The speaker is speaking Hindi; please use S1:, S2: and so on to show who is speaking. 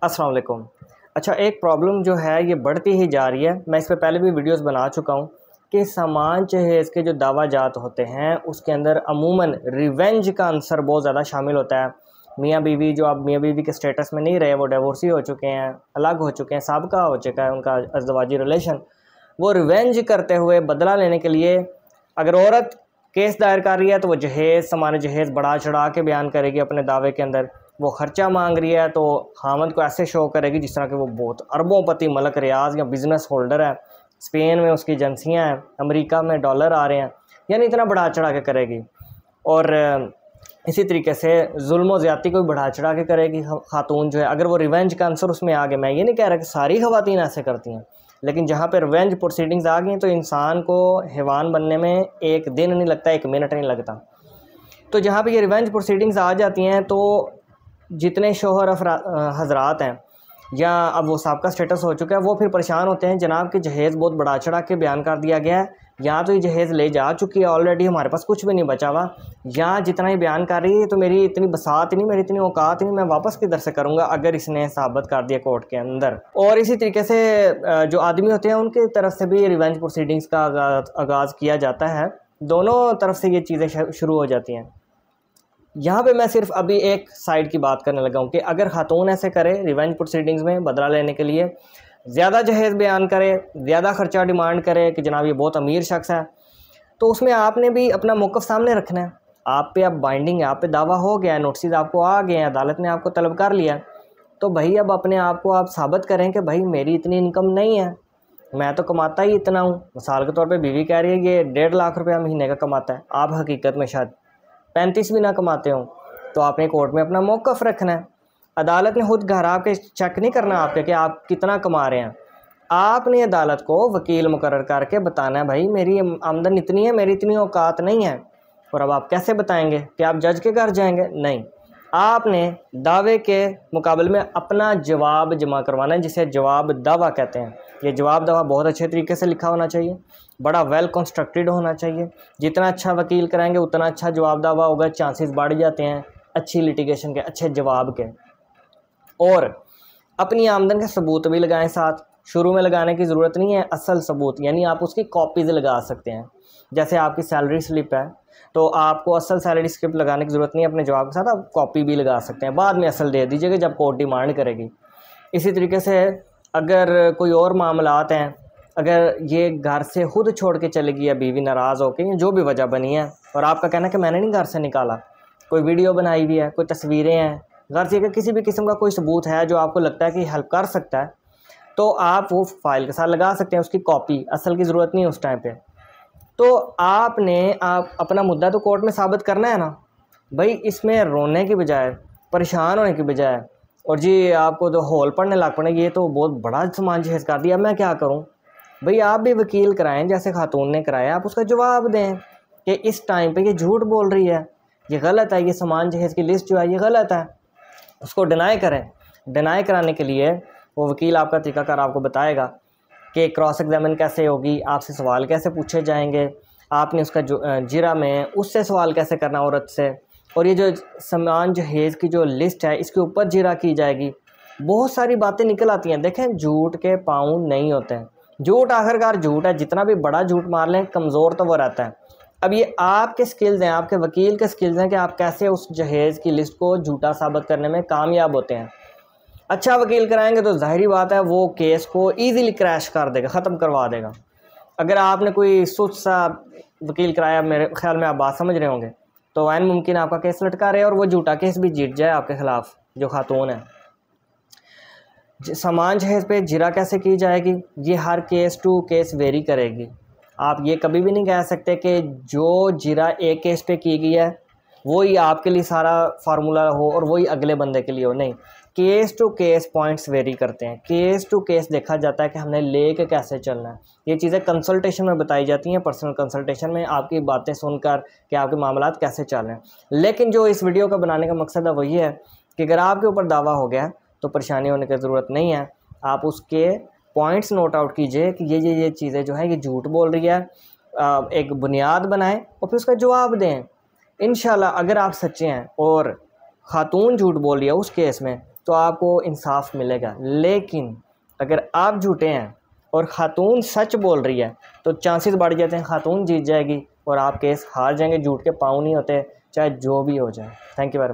S1: अस्सलाम वालेकुम। अच्छा, एक प्रॉब्लम जो है ये बढ़ती ही जा रही है। मैं इस पे पहले भी वीडियोस बना चुका हूँ कि सामान जहेज़ के जो दावा जात होते हैं उसके अंदर अमूमन रिवेंज का आंसर बहुत ज़्यादा शामिल होता है। मियाँ बीवी जो अब मियाँ बीवी के स्टेटस में नहीं रहे, वो डिवोर्सी हो चुके हैं, अलग हो चुके हैं, साबका हो चुका है उनका अज़दवाजी रिलेशन, वो रिवेंज करते हुए बदला लेने के लिए अगर औरत केस दायर कर रही है तो वो जहेज़ सामान जहेज़ बढ़ा चढ़ा के बयान करेगी अपने दावे के अंदर। वो ख़र्चा मांग रही है तो खामद को ऐसे शो करेगी जिस तरह के वो बहुत अरबोंपति मलक रियाज या बिज़नेस होल्डर है, स्पेन में उसकी एजेंसियाँ हैं, अमेरिका में डॉलर आ रहे हैं, यानी इतना बढ़ा चढ़ा के करेगी। और इसी तरीके से जुल्म व ज़्यादती को भी बढ़ा चढ़ा के करेगी खातून जो है। अगर वो रिवेंज का आंसर उसमें आ गया, मैं ये नहीं कह रहा कि सारी ख़वातीन ऐसे करती हैं, लेकिन जहाँ पर रिवेंज प्रोसीडिंग्स आ गई तो इंसान को हैवान बनने में एक दिन नहीं लगता, एक मिनट नहीं लगता। तो जहाँ पे ये रिवेंज प्रोसीडिंग्स आ जाती हैं तो जितने शोहर हजरात हैं या अब वो साबका स्टेटस हो चुका है, वो फिर परेशान होते हैं जनाब कि जहेज़ बहुत बढ़ा चढ़ा के बयान कर दिया गया है, या तो ये जहेज़ ले जा चुकी है ऑलरेडी, हमारे पास कुछ भी नहीं बचा हुआ, या जितना ही बयान कर रही है तो मेरी इतनी बसात नहीं, मेरी इतनी औकात नहीं, मैं वापस किधर से करूँगा अगर इसने साबित कर दिया कोर्ट के अंदर। और इसी तरीके से जो आदमी होते हैं उनकी तरफ से भी रिवेंज प्रोसीडिंग्स का आगाज़ किया जाता है। दोनों तरफ से ये चीज़ें शुरू हो जाती हैं। यहाँ पे मैं सिर्फ अभी एक साइड की बात करने लगा हूँ कि अगर खातून ऐसे करे रिवेंज प्रोसीडिंग्स में बदला लेने के लिए, ज़्यादा जहेज़ बयान करे, ज़्यादा ख़र्चा डिमांड करे कि जनाब ये बहुत अमीर शख्स है, तो उसमें आपने भी अपना मौक़िफ़ सामने रखना है। आप पे अब बाइंडिंग है, आप पे दावा हो गया है, नोटिस आपको आ गए हैं, अदालत ने आपको तलब कर लिया, तो भाई अब अपने आप को आप साबित करें कि भाई मेरी इतनी इनकम नहीं है, मैं तो कमाता ही इतना हूँ। मिसाल के तौर पे बीवी कह रही है कि 1.5 लाख रुपया महीने का कमाता है, आप हकीकत में शायद 35 भी ना कमाते हो, तो आपने कोर्ट में अपना मौक़िफ़ रखना है। अदालत ने खुद घर आके चेक नहीं करना आपके कि आप कितना कमा रहे हैं, आपने अदालत को वकील मुकर्रर करके बताना है भाई मेरी आमदन इतनी है, मेरी इतनी औकात नहीं है। और अब आप कैसे बताएंगे कि आप जज के घर जाएंगे? नहीं, आपने दावे के मुकाबले में अपना जवाब जमा करवाना है, जिसे जवाब दावा कहते हैं। ये जवाब दावा बहुत अच्छे तरीके से लिखा होना चाहिए, बड़ा वेल कंस्ट्रक्टेड होना चाहिए। जितना अच्छा वकील कराएंगे उतना अच्छा जवाब दावा होगा, चांसेस बढ़ जाते हैं अच्छी लिटिगेशन के, अच्छे जवाब के। और अपनी आमदन के सबूत भी लगाएं साथ। शुरू में लगाने की ज़रूरत नहीं है, असल सबूत यानी आप उसकी कॉपीज़ लगा सकते हैं। जैसे आपकी सैलरी स्लिप है तो आपको असल सैलरी स्लिप लगाने की ज़रूरत नहीं है, अपने जवाब के साथ आप कॉपी भी लगा सकते हैं, बाद में असल दे दीजिएगा जब कोर्ट डिमांड करेगी। इसी तरीके से अगर कोई और मामलात हैं, अगर ये घर से खुद छोड़ के चलेगी या बीवी नाराज़ होकर, जो भी वजह बनी है, और आपका कहना है कि मैंने नहीं घर से निकाला, कोई वीडियो बनाई हुई है, कोई तस्वीरें हैं, घर से किसी भी किस्म का कोई सबूत है जो आपको लगता है कि हेल्प कर सकता है, तो आप वो फाइल के साथ लगा सकते हैं उसकी कॉपी, असल की ज़रूरत नहीं है उस टाइम पे। तो आप अपना मुद्दा तो कोर्ट में साबित करना है ना भाई। इसमें रोने की बजाय, परेशान होने की बजाय, और जी आपको तो हॉल पड़ने लग पड़े, ये तो बहुत बड़ा सामान जहेज़ कर दिया, मैं क्या करूं? भाई आप भी वकील कराएं जैसे खातून ने कराया, आप उसका जवाब दें कि इस टाइम पे ये झूठ बोल रही है, ये गलत है, ये सामान जहेज़ की लिस्ट जो है ये गलत है, उसको डिनाई करें। डिनाई कराने के लिए वो वकील आपका तरीकाकार आपको बताएगा कि क्रॉस एग्जामिन कैसे होगी, आपसे सवाल कैसे पूछे जाएंगे, आपने उसका जो जिरा में उससे सवाल कैसे करना औरत से, और ये जो सामान जहेज़ की जो लिस्ट है इसके ऊपर जिरा की जाएगी। बहुत सारी बातें निकल आती हैं। देखें, झूठ के पाँव नहीं होते हैं, झूठ आखिरकार झूठ है, जितना भी बड़ा झूठ मार लें कमज़ोर तो वो रहता है। अब ये आपके स्किल्स हैं, आपके वकील के स्किल्स हैं कि आप कैसे उस जहेज़ की लिस्ट को झूठा साबित करने में कामयाब होते हैं। अच्छा वकील कराएंगे तो जाहिर बात है वो केस को ईज़िली क्रैश कर देगा, ख़त्म करवा देगा। अगर आपने कोई सुस्त सा वकील कराया, मेरे ख्याल में आप बात समझ रहे होंगे, तो वैन मुमकिन आपका केस लटका रहे और वो झूठा केस भी जीत जाए आपके ख़िलाफ़ जो खातून है। सामान जहेज़ पे जिरा कैसे की जाएगी, ये हर केस टू केस वेरी करेगी। आप ये कभी भी नहीं कह सकते कि जो जिरा एक केस पे की गई है वही आपके लिए सारा फार्मूला हो और वही अगले बंदे के लिए हो, नहीं। Case to case points vary करते हैं, केस टू केस देखा जाता है कि हमने ले के कैसे चलना है। ये चीज़ें कंसल्टेशन में बताई जाती हैं, पर्सनल कंसल्टेशन में आपकी बातें सुनकर कि आपके मामलात कैसे चल रहे हैं। लेकिन जो इस वीडियो का बनाने का मकसद है वो ये है कि अगर आपके ऊपर दावा हो गया तो परेशानी होने की ज़रूरत नहीं है। आप उसके पॉइंट्स नोट आउट कीजिए कि ये चीज़ें जो है ये झूठ बोल रही है, एक बुनियाद बनाएं और फिर उसका जवाब दें। इंशाल्लाह अगर आप सच्चे हैं और खातून झूठ बोल रही है उस केस में, तो आपको इंसाफ मिलेगा। लेकिन अगर आप झूठे हैं और ख़ातून सच बोल रही है तो चांसेस बढ़ जाते हैं ख़ातून जीत जाएगी और आप केस हार जाएंगे। झूठ के पाँव नहीं होते, चाहे जो भी हो जाए। Thank you very much.